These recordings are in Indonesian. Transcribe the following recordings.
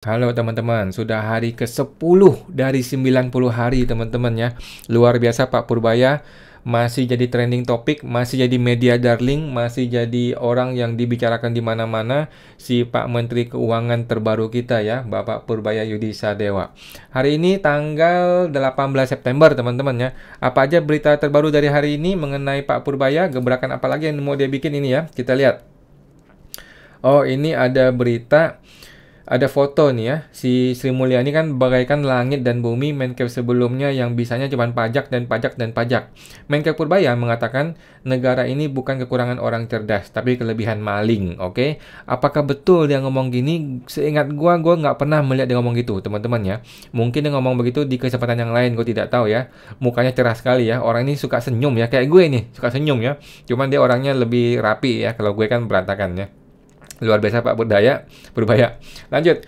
Halo teman-teman, sudah hari ke-10 dari 90 hari teman-teman ya. Luar biasa Pak Purbaya, masih jadi trending topik, masih jadi media darling, masih jadi orang yang dibicarakan di mana-mana. Si Pak Menteri Keuangan terbaru kita ya, Bapak Purbaya Yudi Sadewa. Hari ini tanggal 18 September teman-teman ya. Apa aja berita terbaru dari hari ini mengenai Pak Purbaya, gebrakan apa lagi yang mau dia bikin ini ya. Kita lihat. Oh, ini ada berita. Ada foto nih ya, si Sri Mulyani kan bagaikan langit dan bumi Menkeu sebelumnya yang bisanya cuma pajak dan pajak dan pajak. Menkeu Purbaya mengatakan negara ini bukan kekurangan orang cerdas, tapi kelebihan maling, oke? Apakah betul dia ngomong gini? Seingat gua nggak pernah melihat dia ngomong gitu, teman-teman ya. Mungkin dia ngomong begitu di kesempatan yang lain, gua tidak tahu ya. Mukanya cerah sekali ya, orang ini suka senyum ya, kayak gue nih, suka senyum ya. Cuman dia orangnya lebih rapi ya, kalau gue kan berantakan ya. Luar biasa Pak Purbaya. Lanjut.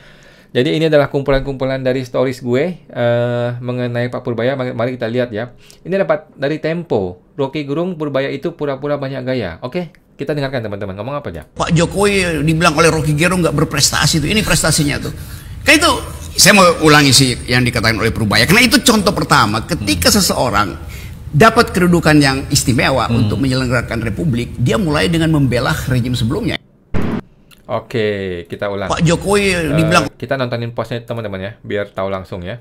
Jadi ini adalah kumpulan-kumpulan dari stories gue mengenai Pak Purbaya. Mari kita lihat ya. Ini dapat dari Tempo. Rocky Gerung, Purbaya itu pura-pura banyak gaya. Oke, kita dengarkan teman-teman. Ngomong apa aja? Pak Jokowi dibilang oleh Rocky Gerung nggak berprestasi tuh. Ini prestasinya tuh. Kayak itu, saya mau ulangi sih yang dikatakan oleh Purbaya. Karena itu contoh pertama. Ketika seseorang dapat kedudukan yang istimewa untuk menyelenggarakan republik, dia mulai dengan membela rejim sebelumnya. Oke, kita ulang. Pak Jokowi dibilang kita nontonin postnya teman-teman ya, biar tahu langsung ya.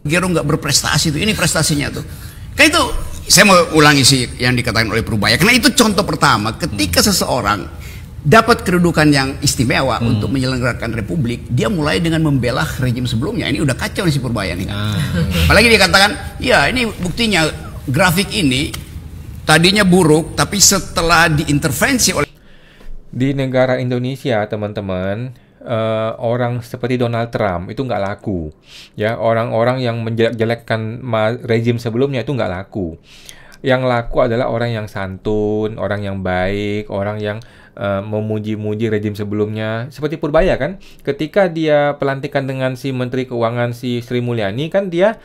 Gerung nggak berprestasi tuh. Ini prestasinya tuh. Kayak itu, saya mau ulangi sih yang dikatakan oleh Purbaya. Karena itu contoh pertama. Ketika seseorang dapat kedudukan yang istimewa untuk menyelenggarakan republik, dia mulai dengan membela rejim sebelumnya. Ini udah kacau nih si Purbaya nih kan. Apalagi dia katakan, ya ini buktinya grafik ini tadinya buruk, tapi setelah diintervensi oleh Di negara Indonesia, teman-teman, orang seperti Donald Trump itu nggak laku. Ya, orang-orang yang menjelek-jelekkan rezim sebelumnya itu nggak laku. Yang laku adalah orang yang santun, orang yang baik, orang yang memuji-muji rezim sebelumnya. Seperti Purbaya kan, ketika dia pelantikan dengan si Menteri Keuangan si Sri Mulyani kan dia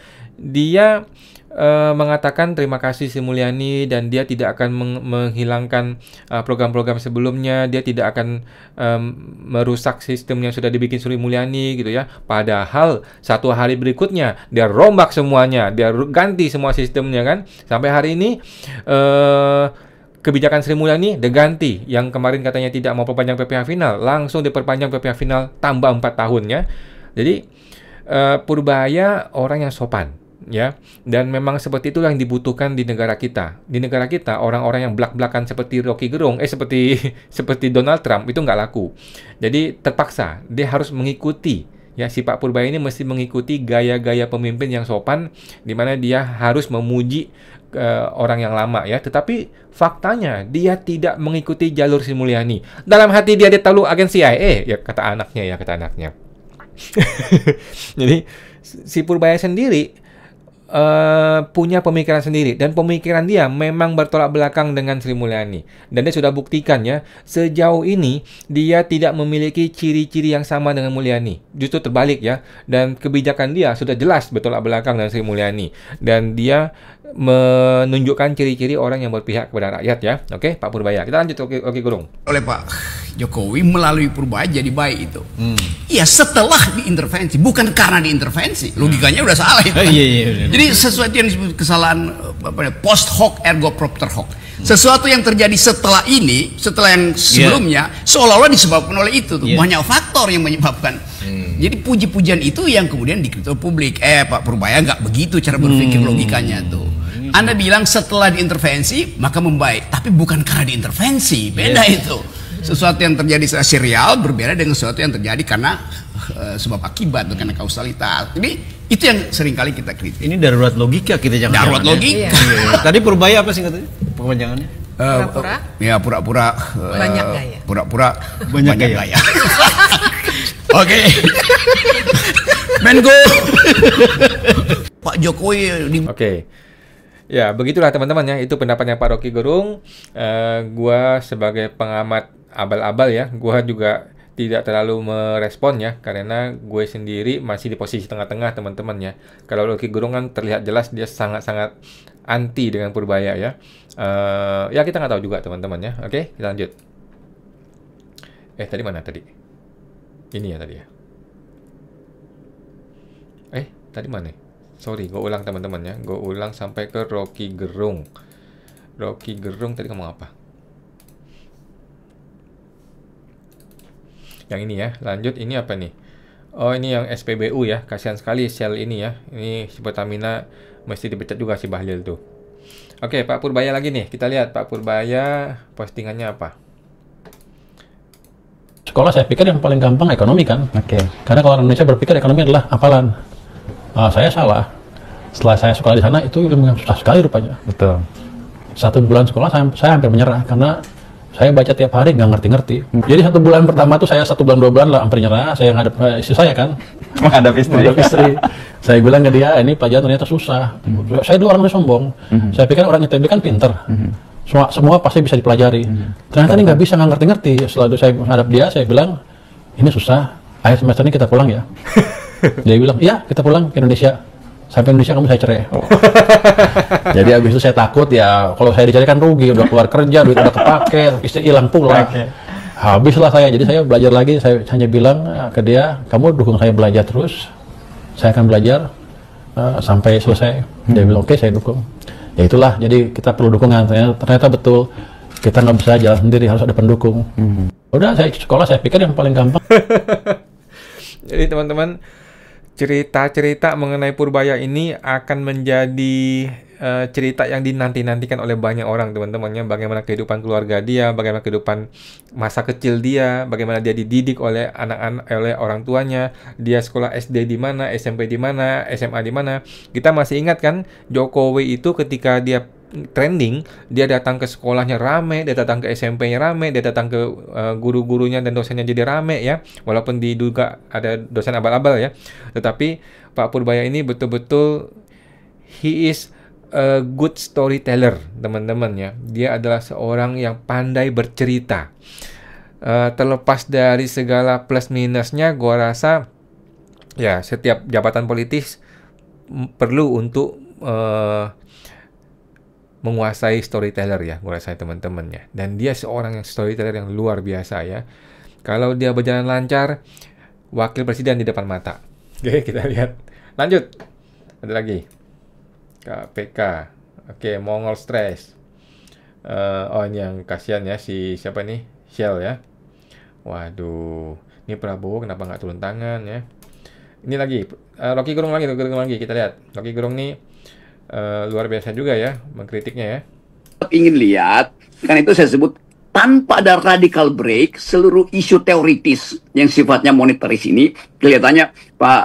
mengatakan terima kasih Sri Mulyani dan dia tidak akan menghilangkan program-program sebelumnya, dia tidak akan merusak sistem yang sudah dibikin Sri Mulyani gitu ya. Padahal satu hari berikutnya dia rombak semuanya, dia ganti semua sistemnya kan. Sampai hari ini kebijakan Sri Mulyani diganti. Yang kemarin katanya tidak mau perpanjang PPh final, langsung diperpanjang PPh final tambah 4 tahun ya. Jadi Purbaya orang yang sopan ya, dan memang seperti itulah yang dibutuhkan di negara kita. Di negara kita orang-orang yang belak-belakan seperti Rocky Gerung, seperti Donald Trump itu nggak laku. Jadi terpaksa dia harus mengikuti ya, si Pak Purbaya ini mesti mengikuti gaya-gaya pemimpin yang sopan, di mana dia harus memuji orang yang lama ya. Tetapi faktanya dia tidak mengikuti jalur Sri Mulyani. Dalam hati dia tahu agen CIA ya, kata anaknya. Jadi si Purbaya sendiri punya pemikiran sendiri, dan pemikiran dia memang bertolak belakang dengan Sri Mulyani, dan dia sudah buktikan ya, sejauh ini dia tidak memiliki ciri-ciri yang sama dengan Mulyani, justru terbalik ya, dan kebijakan dia sudah jelas bertolak belakang dengan Sri Mulyani, dan dia menunjukkan ciri-ciri orang yang berpihak kepada rakyat ya. Oke, Pak Purbaya. Kita lanjut. Oke, Gurung. Pak Jokowi melalui Purbaya jadi baik itu. Iya, setelah diintervensi, bukan karena diintervensi. Logikanya udah salah itu. Jadi sesuatu yang disebut kesalahan post hoc ergo propter hoc. Sesuatu yang terjadi setelah ini, setelah yang sebelumnya, seolah-olah disebabkan oleh itu tuh. Banyak faktor yang menyebabkan. Jadi puji-pujian itu yang kemudian dikritik publik. Pak Purbaya nggak begitu cara berpikir logikanya tuh. Anda bilang setelah diintervensi maka membaik, tapi bukan karena diintervensi. Beda itu. Sesuatu yang terjadi secara serial berbeda dengan sesuatu yang terjadi karena sebab akibat, karena kausalitas. Jadi itu yang seringkali kita kritik. Ini darurat logika, kita jangan darurat logika. Tadi Purbaya apa sih katanya? Perpanjangannya? Pura-pura? Ya pura-pura banyak gaya. Pura-pura banyak gaya. Oke. Mengo. Pak Jokowi Oke. Ya, begitulah teman-teman ya. Itu pendapatnya Pak Rocky Gerung. Gua sebagai pengamat abal-abal ya, gua juga tidak terlalu merespon ya, karena gue sendiri masih di posisi tengah-tengah teman-teman ya. Kalau Rocky Gerung kan terlihat jelas dia sangat-sangat anti dengan Purbaya ya. Ya kita nggak tahu juga teman-teman ya. Oke, kita lanjut. Tadi mana tadi? Ini ya tadi ya. Tadi mana? Sorry, gue ulang teman-teman ya. Gue ulang sampai ke Rocky Gerung. Rocky Gerung tadi ngomong apa? Yang ini ya. Lanjut, ini apa nih? Oh, ini yang SPBU ya. Kasihan sekali Shell ini ya. Ini si Pertamina mesti dipecat juga si Bahlil tuh. Oke, Pak Purbaya lagi nih. Kita lihat Pak Purbaya postingannya apa. Sekolah saya pikir yang paling gampang ekonomi kan. Karena kalau orang Indonesia berpikir ekonomi adalah hafalan. Saya salah. Setelah saya sekolah di sana itu ilmu yang susah sekali rupanya. Betul. 1 bulan sekolah saya hampir menyerah karena saya baca tiap hari nggak ngerti-ngerti. Jadi 1 bulan pertama tuh saya 1 bulan 2 bulan lah hampir nyerah. Saya ngadep istri saya kan. Menghadap istri. Saya bilang ke dia, ini pelajaran ternyata susah. Saya dulu orangnya sombong. Saya pikir orang ITB kan pinter. Semua pasti bisa dipelajari. Ternyata ini nggak bisa, nggak ngerti-ngerti. Setelah itu saya menghadap dia, saya bilang, ini susah. Akhir semester ini kita pulang ya. Dia bilang, iya kita pulang ke Indonesia. Sampai Indonesia kamu saya cerai. Jadi abis itu saya takut ya, kalau saya dicari kan rugi, udah keluar kerja, duit udah kepake, istri hilang pula. Habislah saya, jadi saya belajar lagi. Saya hanya bilang ke dia, kamu dukung saya belajar terus, saya akan belajar sampai selesai. Dia bilang, oke, saya dukung. Ya itulah, jadi kita perlu dukungan. Ternyata betul, kita nggak bisa jalan sendiri, harus ada pendukung. Udah, saya sekolah saya pikir yang paling gampang. Jadi teman-teman, cerita-cerita mengenai Purbaya ini akan menjadi cerita yang dinanti-nantikan oleh banyak orang, teman-temannya. Bagaimana kehidupan keluarga dia, bagaimana kehidupan masa kecil dia, bagaimana dia dididik oleh anak-anak, oleh orang tuanya, dia sekolah SD di mana, SMP di mana, SMA di mana. Kita masih ingat kan, Jokowi itu ketika dia trending, dia datang ke sekolahnya rame, dia datang ke SMP-nya rame, dia datang ke guru-gurunya dan dosennya jadi rame ya, walaupun diduga ada dosen abal-abal ya. Tetapi Pak Purbaya ini betul-betul he is a good storyteller, teman-teman ya. Dia adalah seorang yang pandai bercerita. Terlepas dari segala plus minusnya, gua rasa ya setiap jabatan politis perlu untuk menguasai storyteller ya, gue rasa teman-teman ya. Dan dia seorang yang storyteller yang luar biasa ya. Kalau dia berjalan lancar, wakil presiden di depan mata. Oke, kita lihat. Lanjut. Ada lagi. KPK. Oke, Mongol Stress. Ini yang kasihan ya, si siapa nih? Shell ya. Waduh. Ini Prabowo kenapa nggak turun tangan ya? Ini lagi. Rocky Gerung lagi. Kita lihat. Rocky Gerung nih luar biasa juga ya mengkritiknya ya. Ingin lihat, kan itu saya sebut tanpa ada radical break, seluruh isu teoritis yang sifatnya monetaris ini kelihatannya Pak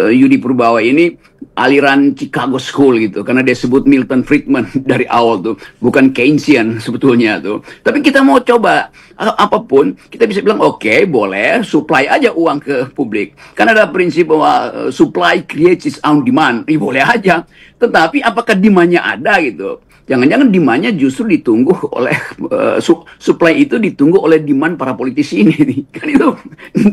Yudi Purbawa ini aliran Chicago School gitu, karena dia sebut Milton Friedman dari awal tuh, bukan Keynesian sebetulnya tuh. Tapi kita mau coba apapun, kita bisa bilang oke, boleh supply aja uang ke publik, karena ada prinsip bahwa supply creates its own demand. Boleh aja, tetapi apakah demandnya ada gitu? Jangan-jangan demandnya justru ditunggu oleh supply itu ditunggu oleh demand para politisi ini, kan itu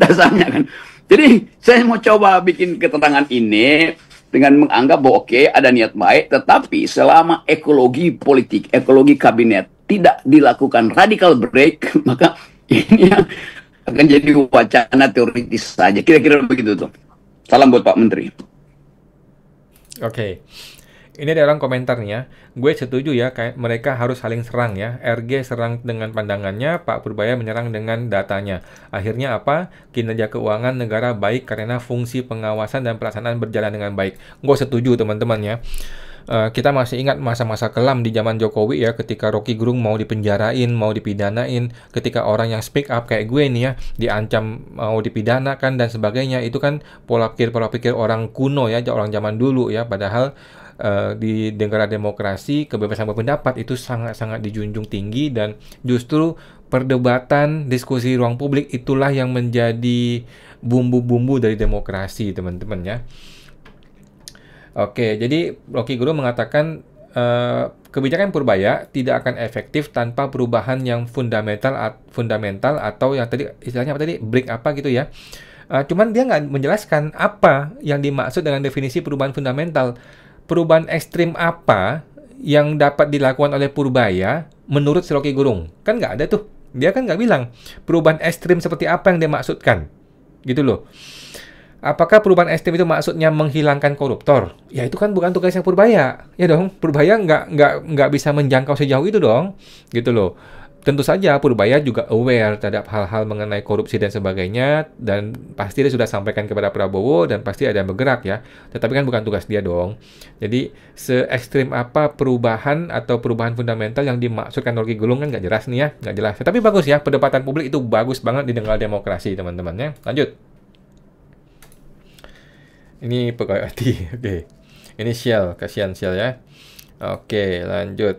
dasarnya kan. Jadi saya mau coba bikin keterangan ini dengan menganggap bahwa oke, ada niat baik, tetapi selama ekologi politik, ekologi kabinet tidak dilakukan radical break, maka ini akan jadi wacana teoritis saja. Kira-kira begitu tuh. Salam buat Pak Menteri. Oke. Ini ada orang komentarnya, gue setuju ya, kayak mereka harus saling serang ya. RG serang dengan pandangannya, Pak Purbaya menyerang dengan datanya. Akhirnya apa? Kinerja keuangan negara baik karena fungsi pengawasan dan pelaksanaan berjalan dengan baik. Gue setuju teman-teman ya. Kita masih ingat masa-masa kelam di zaman Jokowi ya, ketika Rocky Gerung mau dipenjarain, mau dipidanain, ketika orang yang speak up kayak gue nih ya, diancam mau dipidanakan dan sebagainya. Itu kan pola pikir orang kuno ya, orang zaman dulu ya, padahal di negara demokrasi kebebasan berpendapat itu sangat-sangat dijunjung tinggi, dan justru perdebatan, diskusi ruang publik itulah yang menjadi bumbu-bumbu dari demokrasi, teman-teman ya. Oke, jadi Rocky Gerung mengatakan kebijakan Purbaya tidak akan efektif tanpa perubahan yang fundamental atau yang tadi istilahnya apa tadi, break apa gitu ya. Cuman dia nggak menjelaskan apa yang dimaksud dengan definisi perubahan fundamental. Perubahan ekstrim apa yang dapat dilakukan oleh Purbaya menurut si Rocky Gerung? Kan nggak ada tuh. Dia kan nggak bilang perubahan ekstrim seperti apa yang dia maksudkan. Gitu loh. Apakah perubahan ekstrim itu maksudnya menghilangkan koruptor? Ya itu kan bukan tugasnya Purbaya, ya dong. Purbaya nggak bisa menjangkau sejauh itu dong, gitu loh. Tentu saja Purbaya juga aware terhadap hal-hal mengenai korupsi dan sebagainya, dan pasti dia sudah sampaikan kepada Prabowo dan pasti ada yang bergerak ya. Tetapi kan bukan tugas dia dong. Jadi se-ekstrim apa perubahan atau perubahan fundamental yang dimaksudkan Rocky Gerung kan nggak jelas nih ya, nggak jelas. Tetapi bagus ya, perdebatan publik itu bagus banget di negara demokrasi teman-teman ya. Lanjut. Ini pegawai IT, oke. Ini Shell, kasihan Shell ya. Oke, lanjut.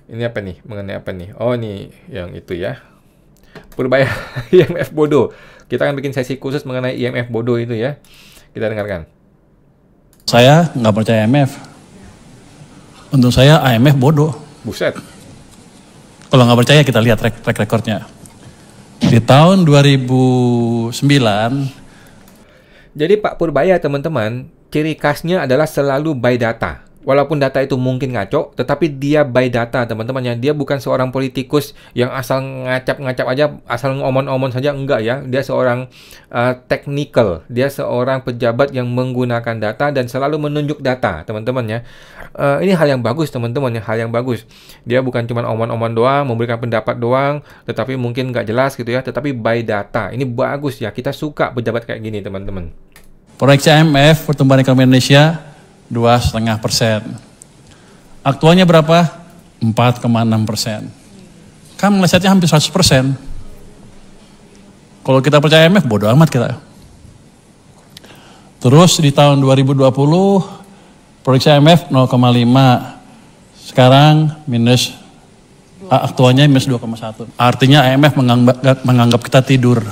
Ini apa nih? Mengenai apa nih? Oh, ini yang itu ya. Purbaya IMF bodoh. Kita akan bikin sesi khusus mengenai IMF bodoh itu ya. Kita dengarkan. Saya nggak percaya IMF. Untuk saya IMF bodoh. Buset. Kalau nggak percaya kita lihat track recordnya. Di tahun 2009. Jadi Pak Purbaya teman-teman, ciri khasnya adalah selalu by data. Walaupun data itu mungkin ngaco, tetapi dia by data teman-teman ya. Dia bukan seorang politikus yang asal ngacap-ngacap aja, asal ngomong-ngomong saja, enggak ya. Dia seorang technical, dia seorang pejabat yang menggunakan data dan selalu menunjuk data teman-teman ya. Ini hal yang bagus teman-teman ya, hal yang bagus. Dia bukan cuma omong-omong doang, memberikan pendapat doang, tetapi mungkin nggak jelas gitu ya. Tetapi by data, ini bagus ya. Kita suka pejabat kayak gini teman-teman. Proyeksi IMF pertumbuhan ekonomi Indonesia 2,5%. Aktualnya berapa? 4,6%. Kan melesetnya hampir 100%. Kalau kita percaya IMF, bodoh amat kita. Terus di tahun 2020, proyeksi IMF 0,5. Sekarang minus, aktualnya minus 2,1. Artinya IMF menganggap kita tidur.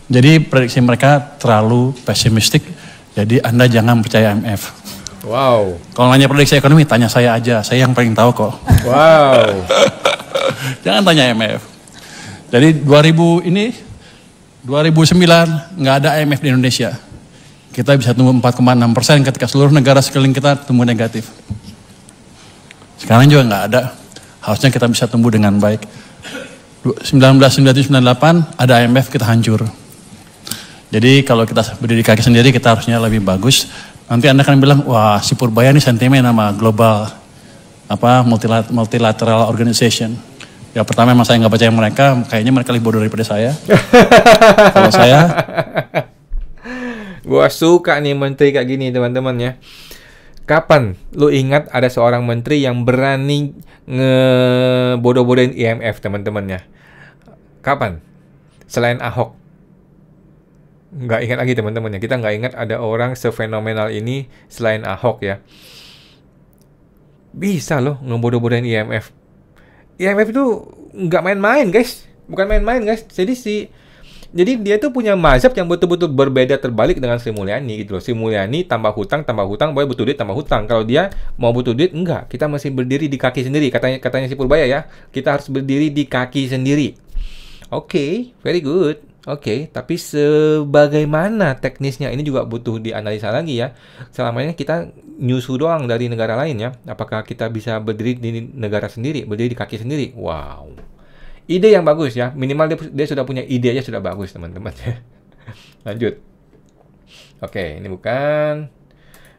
Jadi prediksi mereka terlalu pesimistik. Jadi Anda jangan percaya IMF. Wow. Kalau nanya prediksi ekonomi, tanya saya aja. Saya yang paling tahu kok. Wow. Jangan tanya IMF. Jadi 2009 nggak ada IMF di Indonesia. Kita bisa tumbuh 4,6% ketika seluruh negara sekeliling kita tumbuh negatif. Sekarang juga nggak ada. Harusnya kita bisa tumbuh dengan baik. 1997-98 ada IMF, kita hancur. Jadi kalau kita berdiri kaki sendiri, kita harusnya lebih bagus. Nanti Anda akan bilang, wah si Purbaya ini sentimen sama global multilateral organization. Ya pertama emang saya nggak percaya mereka, kayaknya mereka lebih bodoh daripada saya. Kalau saya, gua suka nih menteri kayak gini teman-teman ya. Kapan lu ingat ada seorang menteri yang berani ngebodoh-bodohin IMF teman-teman ya? Kapan? Selain Ahok. Nggak ingat lagi teman-teman ya. Kita nggak ingat ada orang sefenomenal ini selain Ahok ya. Bisa loh ngebodoh-bodohin IMF. IMF itu nggak main-main guys. Bukan main-main guys. Jadi dia tuh punya mazhab yang betul-betul berbeda terbalik dengan Sri Mulyani gitu loh. Sri Mulyani tambah hutang, boleh butuh duit, tambah hutang. Kalau dia mau butuh duit, enggak. Kita masih berdiri di kaki sendiri. Katanya si Purbaya ya. Kita harus berdiri di kaki sendiri. Oke, very good. Oke, tapi sebagaimana teknisnya ini juga butuh dianalisa lagi ya. Selama ini kita nyusu doang dari negara lain ya. Apakah kita bisa berdiri di negara sendiri, berdiri di kaki sendiri? Wow. Ide yang bagus ya. Minimal dia sudah punya ide aja sudah bagus teman-teman. Lanjut. Oke, ini bukan.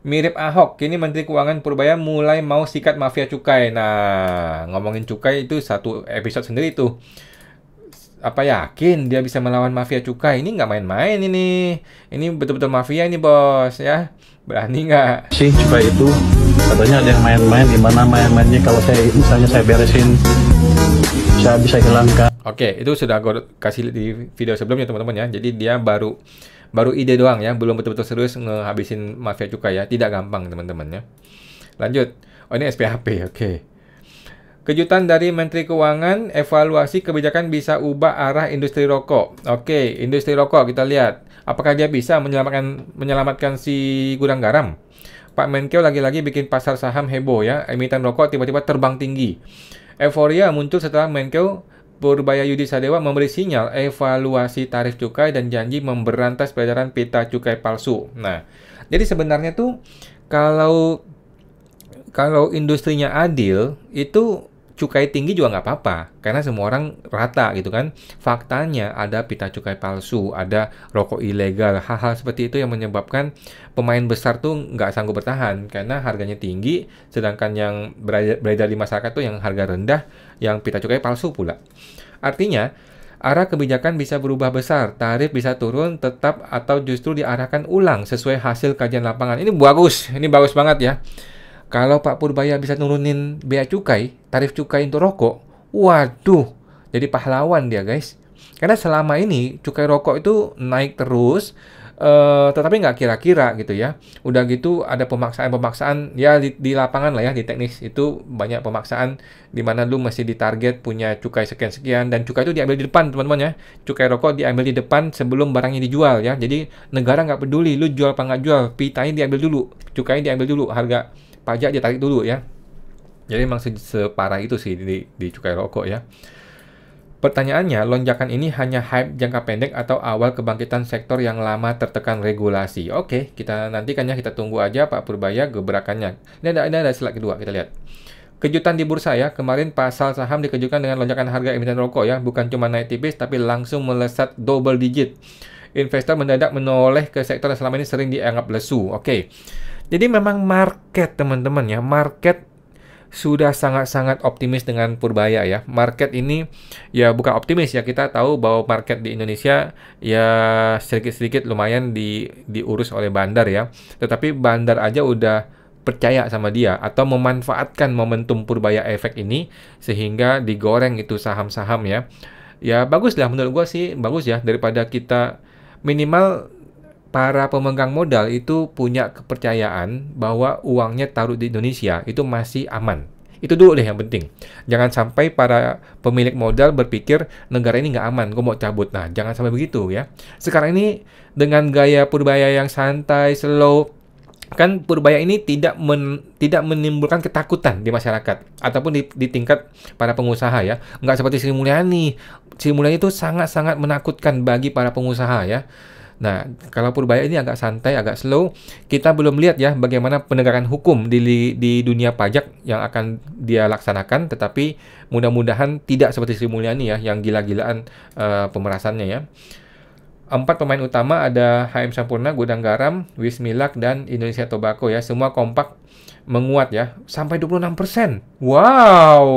Mirip Ahok, kini Menteri Keuangan Purbaya mulai mau sikat mafia cukai. Nah, ngomongin cukai itu satu episode sendiri tuh. Apa yakin dia bisa melawan mafia cukai? Ini nggak main-main ini. Ini betul-betul mafia ini bos ya. Berani nggak? sih cukai itu katanya ada yang main-main. Gimana main-mainnya kalau misalnya saya beresin, saya bisa hilangkan. Oke, itu sudah gue kasih di video sebelumnya teman-teman ya. Jadi dia baru ide doang ya. Belum betul-betul serius ngehabisin mafia cukai ya. Tidak gampang teman-teman ya. Lanjut. Oh ini SPHP, oke. Kejutan dari Menteri Keuangan, evaluasi kebijakan bisa ubah arah industri rokok. Oke, industri rokok kita lihat. Apakah dia bisa menyelamatkan si gudang garam? Pak Menkeu lagi-lagi bikin pasar saham heboh ya. Emiten rokok tiba-tiba terbang tinggi. Euforia muncul setelah Menkeu Purbaya Yudi Sadewa memberi sinyal evaluasi tarif cukai dan janji memberantas peredaran pita cukai palsu. Nah, jadi sebenarnya tuh kalau industrinya adil, itu cukai tinggi juga nggak apa-apa, karena semua orang rata gitu kan. Faktanya ada pita cukai palsu, ada rokok ilegal, hal-hal seperti itu yang menyebabkan pemain besar tuh nggak sanggup bertahan, karena harganya tinggi, sedangkan yang beredar di masyarakat tuh yang harga rendah, yang pita cukai palsu pula. Artinya, arah kebijakan bisa berubah besar, tarif bisa turun tetap atau justru diarahkan ulang sesuai hasil kajian lapangan. Ini bagus banget ya. Kalau Pak Purbaya bisa nurunin bea cukai, tarif cukai untuk rokok, waduh, jadi pahlawan dia guys. Karena selama ini cukai rokok itu naik terus, tetapi nggak kira-kira gitu ya. Udah gitu ada pemaksaan ya di lapangan lah ya, di teknis itu banyak pemaksaan di mana lu mesti ditarget punya cukai sekian-sekian, dan cukai itu diambil di depan teman-teman ya. Cukai rokok diambil di depan sebelum barangnya dijual ya. Jadi negara nggak peduli lu jual apa nggak jual, pitanya diambil dulu, cukainya diambil dulu, harga pajak ditarik dulu ya. Jadi memang separah itu sih di cukai rokok ya. Pertanyaannya, lonjakan ini hanya hype jangka pendek atau awal kebangkitan sektor yang lama tertekan regulasi? Oke, kita nantikan ya, kita tunggu aja Pak Purbaya gebrakannya. Ini ada slide kedua, kita lihat. Kejutan di bursa ya, kemarin pasar saham dikejutkan dengan lonjakan harga emiten rokok ya, bukan cuma naik tipis tapi langsung melesat double digit. Investor mendadak menoleh ke sektor yang selama ini sering dianggap lesu. Oke. Jadi memang market teman-teman ya, market sudah sangat-sangat optimis dengan Purbaya ya. Market ini ya bukan optimis ya, kita tahu bahwa market di Indonesia ya sedikit-sedikit lumayan diurus oleh bandar ya. Tetapi bandar aja udah percaya sama dia atau memanfaatkan momentum Purbaya efek ini sehingga digoreng itu saham-saham ya. Ya bagus lah, menurut gua sih bagus ya, daripada kita minimal para pemegang modal itu punya kepercayaan bahwa uangnya taruh di Indonesia itu masih aman. Itu dulu deh yang penting. Jangan sampai para pemilik modal berpikir negara ini nggak aman, gue mau cabut. Nah, jangan sampai begitu ya. Sekarang ini dengan gaya Purbaya yang santai, slow, kan Purbaya ini tidak menimbulkan ketakutan di masyarakat ataupun di tingkat para pengusaha ya. Nggak seperti Sri Mulyani. Sri Mulyani itu sangat-sangat menakutkan bagi para pengusaha ya. Nah, kalau Purbaya ini agak santai, agak slow, kita belum lihat ya bagaimana penegakan hukum di dunia pajak yang akan dia laksanakan, tetapi mudah-mudahan tidak seperti Sri Mulyani ya, yang gila-gilaan pemerasannya ya. 4 pemain utama ada HM Sampurna, Gudang Garam, Wismilak, dan Indonesia Tobacco ya, semua kompak menguat ya, sampai 26%. Wow!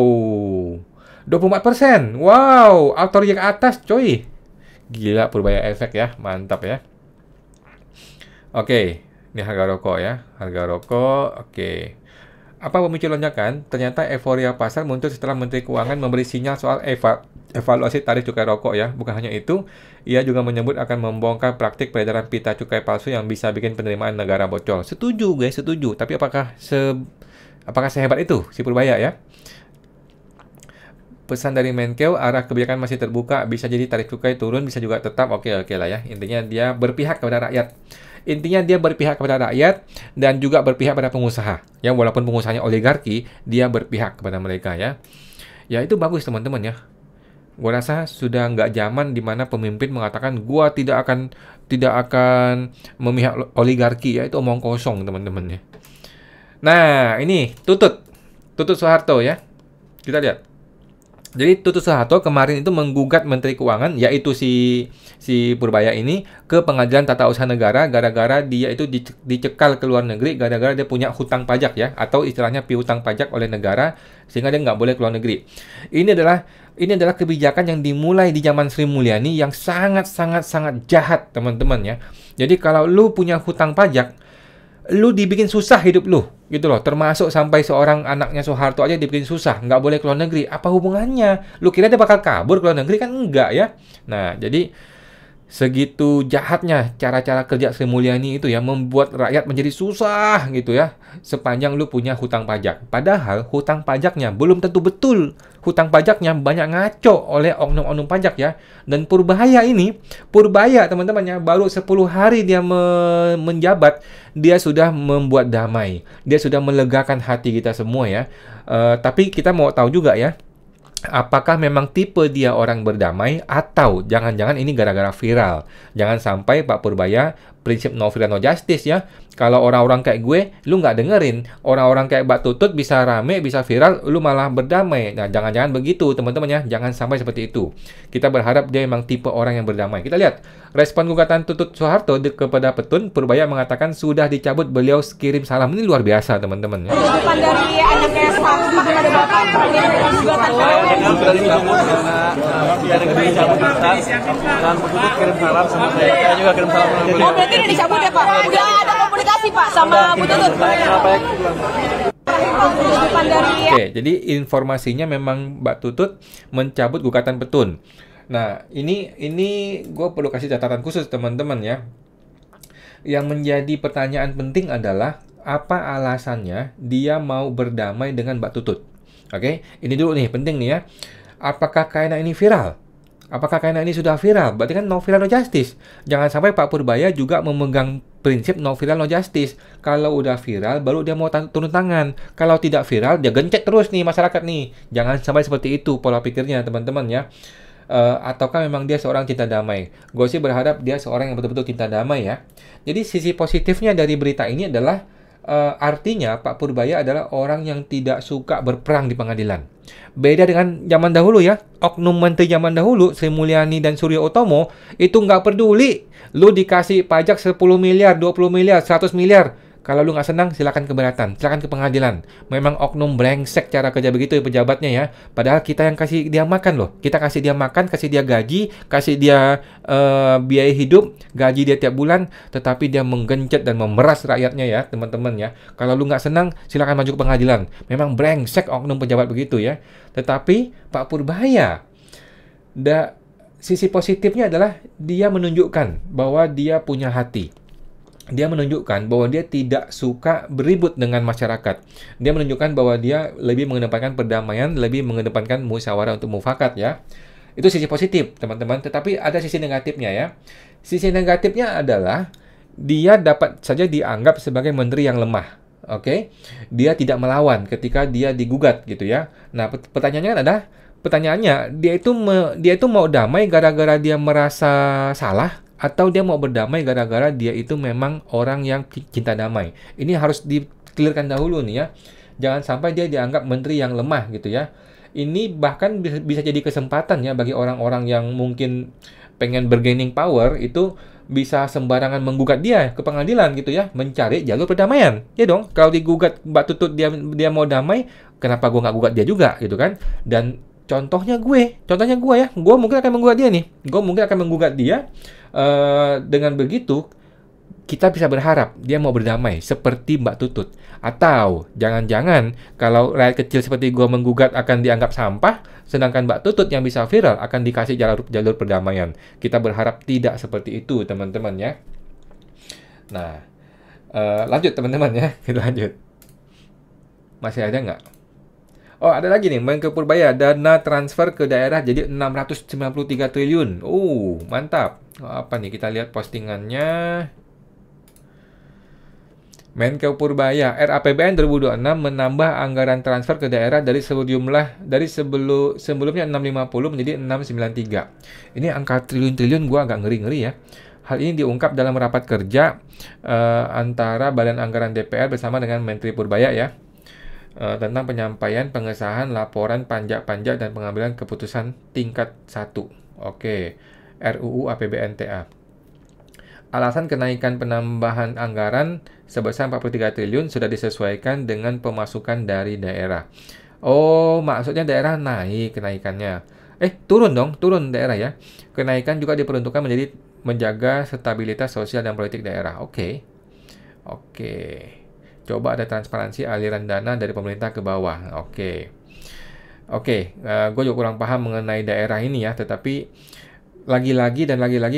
24%. Wow! Auto reject atas, coy. Gila Purbaya efek ya, mantap ya. Oke, ini harga rokok ya, harga rokok. Oke, apa pemicu lonjakan? Ternyata euforia pasar muncul setelah Menteri Keuangan memberi sinyal soal evaluasi tarif cukai rokok ya. Bukan hanya itu, ia juga menyebut akan membongkar praktik peredaran pita cukai palsu yang bisa bikin penerimaan negara bocor. Setuju guys, setuju. Tapi apakah sehebat itu si Purbaya ya? Pesan dari Menkeu, arah kebijakan masih terbuka, bisa jadi tarif cukai turun, bisa juga tetap, oke lah ya. Intinya dia berpihak kepada rakyat. Intinya dia berpihak kepada rakyat dan juga berpihak pada pengusaha. Ya, walaupun pengusahanya oligarki, dia berpihak kepada mereka ya. Ya itu bagus teman-teman ya. Gua rasa sudah nggak zaman di mana pemimpin mengatakan gua tidak akan memihak oligarki ya, itu omong kosong teman-teman ya. Nah, ini Tutut Soeharto ya. Kita lihat. Jadi Tutut Soeharto kemarin itu menggugat Menteri Keuangan, yaitu si Purbaya ini, ke Pengadilan Tata Usaha Negara gara-gara dia itu dicekal ke luar negeri, gara-gara dia punya hutang pajak ya, atau istilahnya piutang pajak oleh negara, sehingga dia nggak boleh keluar negeri. Ini adalah kebijakan yang dimulai di zaman Sri Mulyani yang sangat jahat teman-teman ya. Jadi kalau lu punya hutang pajak, lu dibikin susah hidup lu, gitu loh. Termasuk sampai seorang anaknya Soeharto aja dibikin susah, nggak boleh keluar negeri. Apa hubungannya? Lu kira dia bakal kabur keluar negeri? Kan enggak ya. Nah, jadi segitu jahatnya cara-cara kerja Sri Mulyani itu ya, membuat rakyat menjadi susah gitu ya, sepanjang lu punya hutang pajak. Padahal hutang pajaknya belum tentu betul. Hutang pajaknya banyak ngaco oleh oknum-oknum pajak ya. Dan Purbaya teman-teman ya, baru 10 hari dia menjabat, dia sudah membuat damai. Dia sudah melegakan hati kita semua ya. Tapi kita mau tahu juga ya, apakah memang tipe dia orang berdamai atau jangan-jangan ini gara-gara viral. Jangan sampai Pak Purbaya prinsip no viral no justice ya. Kalau orang-orang kayak gue, lu nggak dengerin. Orang-orang kayak Mbak Tutut bisa rame, bisa viral, lu malah berdamai. Nah, jangan-jangan begitu teman-teman ya. Jangan sampai seperti itu. Kita berharap dia memang tipe orang yang berdamai. Kita lihat respon gugatan Tutut Soeharto kepada Petun. Purbaya mengatakan sudah dicabut, beliau kirim salam. Ini luar biasa teman-teman ya. Tanggapan dari anaknya status kepada Bapak gugatan Sudah dicabut karena tidak ada pencabutan dan Petutut kirim salam sama saya juga kirim salam sama beliau. Oh, berarti ini dicabut ya Pak? Nggak ada komunikasi Pak sama Bu Tutut? Oke, jadi informasinya memang Mbak Tutut mencabut gugatan Petun. Nah, ini gue perlu kasih catatan khusus teman-teman ya. Yang menjadi pertanyaan penting adalah apa alasannya dia mau berdamai dengan Mbak Tutut. Oke, ini dulu nih, penting nih ya. Apakah karena ini viral? Apakah karena ini sudah viral? Berarti kan no viral no justice. Jangan sampai Pak Purbaya juga memegang prinsip no viral no justice. Kalau udah viral, baru dia mau turun tangan. Kalau tidak viral, dia gencet terus nih masyarakat nih. Jangan sampai seperti itu pola pikirnya teman-teman ya. Ataukah memang dia seorang cinta damai? Gue sih berharap dia seorang yang betul-betul cinta damai ya. Jadi sisi positifnya dari berita ini adalah artinya Pak Purbaya adalah orang yang tidak suka berperang di pengadilan. Beda dengan zaman dahulu ya. Oknum menteri zaman dahulu, Sri Mulyani dan Suryo Utomo, itu nggak peduli. Lu dikasih pajak 10 miliar, 20 miliar, 100 miliar. Kalau lu nggak senang, silakan keberatan, silakan ke pengadilan. Memang oknum brengsek cara kerja begitu ya pejabatnya ya. Padahal kita yang kasih dia makan loh. Kita kasih dia makan, kasih dia gaji, kasih dia biaya hidup, gaji dia tiap bulan, tetapi dia menggencet dan memeras rakyatnya ya, teman-teman ya. Kalau lu nggak senang, silakan maju ke pengadilan. Memang brengsek oknum pejabat begitu ya. Tetapi Pak Purbaya, sisi positifnya adalah dia menunjukkan bahwa dia punya hati. Dia menunjukkan bahwa dia tidak suka beribut dengan masyarakat. Dia menunjukkan bahwa dia lebih mengedepankan perdamaian, lebih mengedepankan musyawarah untuk mufakat ya. Itu sisi positif, teman-teman. Tetapi ada sisi negatifnya ya. Sisi negatifnya adalah dia dapat saja dianggap sebagai menteri yang lemah. Oke? Dia tidak melawan ketika dia digugat gitu ya. Nah, pertanyaannya adalah dia itu mau damai gara-gara dia merasa salah, atau dia mau berdamai gara-gara dia itu memang orang yang cinta damai. Ini harus di-clearkan dahulu nih ya. Jangan sampai dia dianggap menteri yang lemah gitu ya. Ini bahkan bisa jadi kesempatan ya bagi orang-orang yang mungkin pengen bergaining power, itu bisa sembarangan menggugat dia ke pengadilan gitu ya, mencari jalur perdamaian. Ya dong, kalau digugat Mbak Tutut dia mau damai, kenapa gue nggak gugat dia juga gitu kan? Dan contohnya gue ya, gue mungkin akan menggugat dia nih. Dengan begitu, kita bisa berharap dia mau berdamai seperti Mbak Tutut. Atau jangan-jangan kalau rakyat kecil seperti gue menggugat akan dianggap sampah, sedangkan Mbak Tutut yang bisa viral akan dikasih jalur perdamaian. Kita berharap tidak seperti itu teman-teman ya. Nah, lanjut teman-teman ya, kita lanjut. Masih ada nggak? Oh, ada lagi nih, Menko Purbaya, dana transfer ke daerah jadi 693 triliun. Mantap. Apa nih, kita lihat postingannya. Menko Purbaya, RAPBN 2026 menambah anggaran transfer ke daerah dari sebelumnya 650 menjadi 693. Ini angka triliun-triliun gua agak ngeri-ngeri ya. Hal ini diungkap dalam rapat kerja antara Badan Anggaran DPR bersama dengan Menteri Purbaya ya. Tentang penyampaian pengesahan laporan pajak-pajak dan pengambilan keputusan tingkat 1. Oke, RUU APBN-TA. Alasan kenaikan penambahan anggaran sebesar 43 triliun sudah disesuaikan dengan pemasukan dari daerah. Oh, maksudnya daerah naik kenaikannya. Turun daerah ya. Kenaikan juga diperuntukkan menjaga stabilitas sosial dan politik daerah. Oke. Coba ada transparansi aliran dana dari pemerintah ke bawah. Oke. Gue juga kurang paham mengenai daerah ini ya. Tetapi lagi-lagi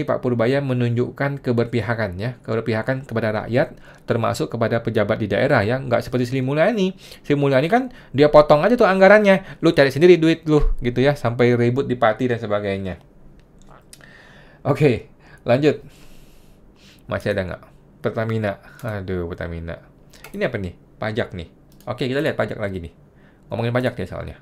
Pak Purbaya menunjukkan keberpihakan ya. Keberpihakan kepada rakyat, termasuk kepada pejabat di daerah ya. Nggak seperti Sri Mulyani. Sri Mulyani kan dia potong aja tuh anggarannya. Lu cari sendiri duit lu gitu ya. Sampai ribut di Pati dan sebagainya. Oke, lanjut. Masih ada nggak? Pertamina. Aduh, Pertamina. Ini apa nih? Pajak nih. Oke, kita lihat pajak lagi nih. Ngomongin pajak ya soalnya.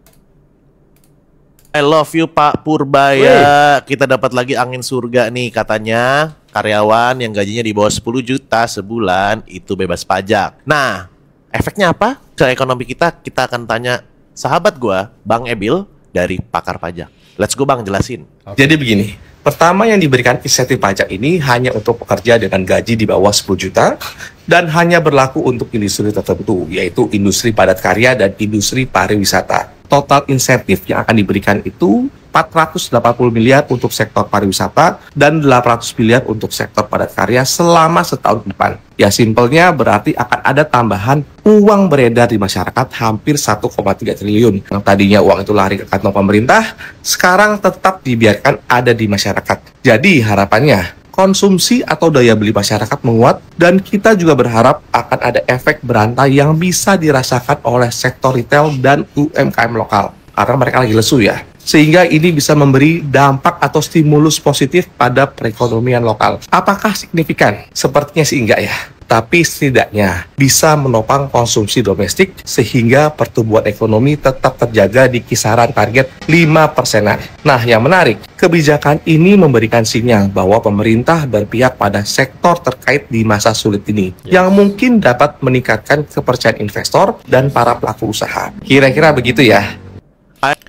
I love you Pak Purbaya. Kita dapat lagi angin surga nih katanya. Karyawan yang gajinya di bawah 10 juta sebulan itu bebas pajak. Nah, efeknya apa ke ekonomi kita? Kita akan tanya sahabat gua, Bang Ebil dari Pakar Pajak. Let's go Bang, jelasin. Jadi begini, pertama yang diberikan insentif pajak ini hanya untuk pekerja dengan gaji di bawah 10 juta dan hanya berlaku untuk industri tertentu, yaitu industri padat karya dan industri pariwisata. Total insentif yang akan diberikan itu 480 miliar untuk sektor pariwisata dan 800 miliar untuk sektor padat karya selama setahun ke depan. Ya simpelnya berarti akan ada tambahan uang beredar di masyarakat hampir 1,3 triliun. Yang tadinya uang itu lari ke kantong pemerintah, sekarang tetap dibiarkan ada di masyarakat. Jadi harapannya konsumsi atau daya beli masyarakat menguat dan kita juga berharap akan ada efek berantai yang bisa dirasakan oleh sektor retail dan UMKM lokal. Karena mereka lagi lesu ya. Sehingga ini bisa memberi dampak atau stimulus positif pada perekonomian lokal. Apakah signifikan? Sepertinya sih enggak ya. Tapi setidaknya bisa menopang konsumsi domestik sehingga pertumbuhan ekonomi tetap terjaga di kisaran target 5%-an. Nah, yang menarik, kebijakan ini memberikan sinyal bahwa pemerintah berpihak pada sektor terkait di masa sulit ini, yang mungkin dapat meningkatkan kepercayaan investor dan para pelaku usaha. Kira-kira begitu ya.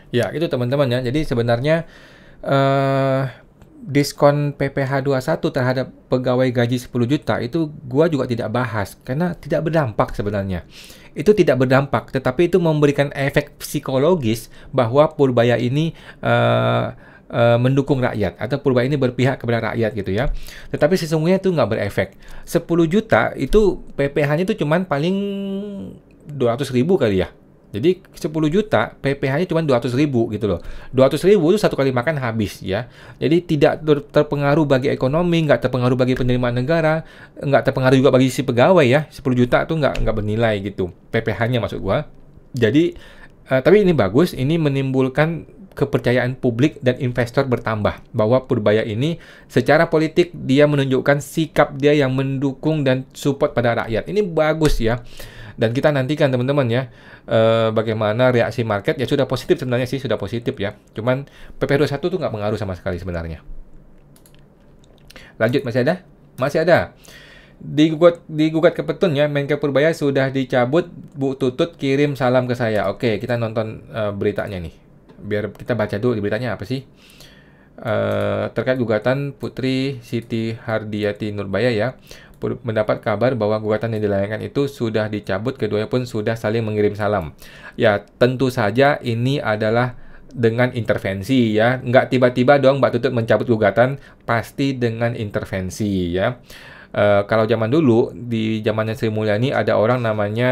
Ya, itu teman-teman ya. Jadi sebenarnya diskon PPh 21 terhadap pegawai gaji 10 juta itu gua juga tidak bahas karena tidak berdampak sebenarnya. Itu tidak berdampak, tetapi itu memberikan efek psikologis bahwa Purbaya ini mendukung rakyat atau Purbaya ini berpihak kepada rakyat gitu ya. Tetapi sesungguhnya itu nggak berefek. 10 juta itu PPh-nya itu cuman paling 200.000 kali ya. Jadi 10 juta PPh-nya cuma 200.000 gitu loh. 200.000 itu satu kali makan habis ya. Jadi tidak terpengaruh bagi ekonomi, nggak terpengaruh bagi penerimaan negara, nggak terpengaruh juga bagi si pegawai ya. 10 juta itu nggak bernilai gitu. PPh-nya maksud gua. Jadi tapi ini bagus, ini menimbulkan kepercayaan publik dan investor bertambah bahwa Purbaya ini secara politik dia menunjukkan sikap dia yang mendukung dan support pada rakyat. Ini bagus ya. Dan kita nantikan teman-teman ya bagaimana reaksi market. Ya sudah positif sebenarnya sih, sudah positif ya. Cuman PPh 21 tuh nggak pengaruh sama sekali sebenarnya. Lanjut, masih ada? Masih ada. Digugat ke Petun ya, Menkeu Purbaya sudah dicabut, Bu Tutut kirim salam ke saya. Oke, kita nonton beritanya nih. Biar kita baca dulu di beritanya apa sih. Terkait gugatan Putri Siti Hardiati Nurbaya ya, mendapat kabar bahwa gugatan yang dilayangkan itu sudah dicabut, keduanya pun sudah saling mengirim salam. Ya, tentu saja ini adalah dengan intervensi ya. Nggak tiba-tiba dong Mbak Tutut mencabut gugatan, pasti dengan intervensi ya. Kalau zaman dulu, di zamannya Sri Mulyani ada orang namanya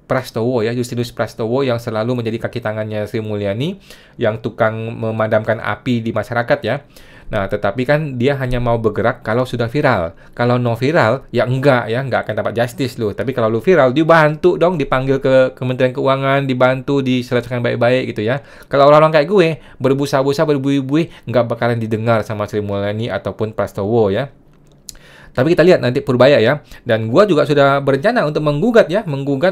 Prastowo ya, Justinus Prastowo yang selalu menjadi kaki tangannya Sri Mulyani, yang tukang memadamkan api di masyarakat ya. Nah, tetapi kan dia hanya mau bergerak kalau sudah viral. Kalau no viral, ya enggak ya, enggak akan dapat justice loh. Tapi kalau lu viral, dibantu dong, dipanggil ke Kementerian Keuangan, dibantu diselesaikan baik-baik gitu ya. Kalau orang-orang kayak gue, berbusa-busa, berbuih-buih, enggak bakalan didengar sama Sri Mulyani ataupun Prastowo ya. Tapi kita lihat nanti Purbaya ya. Dan gua juga sudah berencana untuk menggugat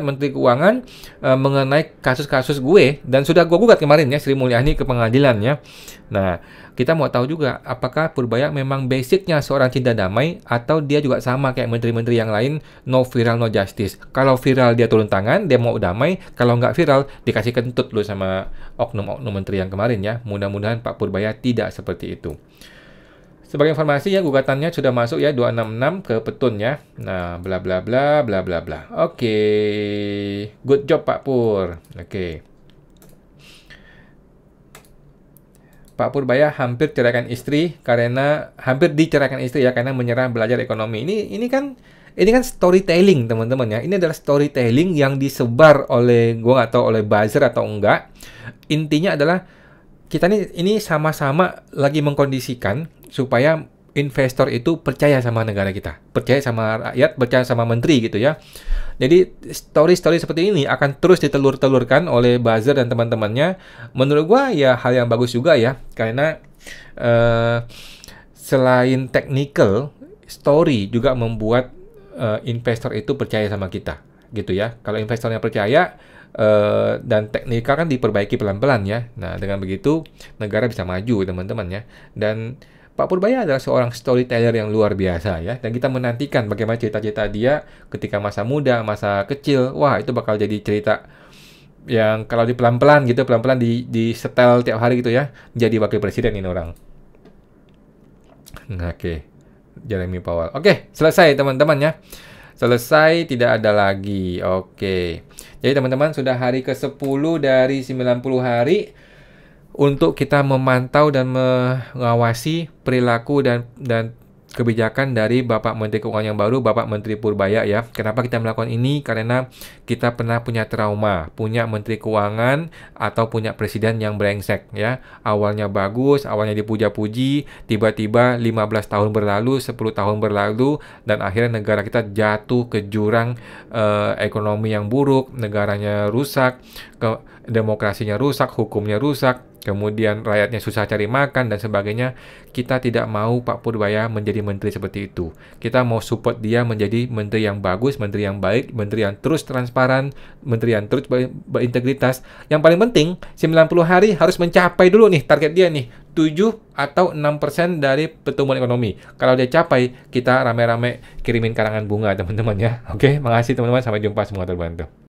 Menteri Keuangan mengenai kasus-kasus gue. Dan sudah gua gugat kemarin ya, Sri Mulyani ke pengadilan ya. Nah, kita mau tahu juga apakah Purbaya memang basicnya seorang cinta damai atau dia juga sama kayak menteri-menteri yang lain, no viral no justice. Kalau viral dia turun tangan, dia mau damai. Kalau nggak viral, dikasih kentut loh sama oknum-oknum menteri yang kemarin ya. Mudah-mudahan Pak Purbaya tidak seperti itu. Sebagai informasi ya, gugatannya sudah masuk ya 266 ke Petun ya. Nah, bla bla bla bla bla bla. Oke. Good job Pak Pur. Oke. Pak Purbaya hampir diceraikan istri ya karena menyerah belajar ekonomi. Ini kan storytelling teman-teman ya. Ini adalah storytelling yang disebar oleh gua nggak tahu oleh buzzer atau enggak. Intinya adalah kita ini sama-sama lagi mengkondisikan supaya investor itu percaya sama negara kita, percaya sama rakyat, percaya sama menteri gitu ya. Jadi story-story seperti ini akan terus ditelur-telurkan oleh buzzer dan teman-temannya. Menurut gua ya hal yang bagus juga ya, karena selain technical, story juga membuat investor itu percaya sama kita gitu ya. Kalau investornya percaya, dan teknikal kan diperbaiki pelan-pelan ya. Nah, dengan begitu negara bisa maju teman-teman ya. Dan Pak Purbaya adalah seorang storyteller yang luar biasa ya. Dan kita menantikan bagaimana cerita-cerita dia ketika masa muda, masa kecil. Wah, itu bakal jadi cerita yang kalau di pelan-pelan gitu, pelan-pelan di setel tiap hari gitu ya, jadi wakil presiden ini orang. Oke. Jeremy Powell. Oke, selesai teman-teman ya. Selesai, tidak ada lagi. Oke. Jadi teman-teman, sudah hari ke-10 dari 90 hari untuk kita memantau dan mengawasi perilaku dan kebijakan dari Bapak Menteri Keuangan yang baru, Bapak Menteri Purbaya ya. Kenapa kita melakukan ini? Karena kita pernah punya trauma, punya Menteri Keuangan atau punya presiden yang brengsek ya. Awalnya bagus, awalnya dipuja-puji, tiba-tiba 15 tahun berlalu, 10 tahun berlalu, dan akhirnya negara kita jatuh ke jurang ekonomi yang buruk, negaranya rusak, demokrasinya rusak, hukumnya rusak, kemudian rakyatnya susah cari makan dan sebagainya. Kita tidak mau Pak Purbaya menjadi menteri seperti itu. Kita mau support dia menjadi menteri yang bagus, menteri yang baik, menteri yang terus transparan, menteri yang terus berintegritas. Yang paling penting, 90 hari harus mencapai dulu nih target dia nih, 7 atau 6% dari pertumbuhan ekonomi. Kalau dia capai, kita rame-rame kirimin karangan bunga teman-teman ya. Oke, makasih teman-teman, sampai jumpa, semoga terbantu.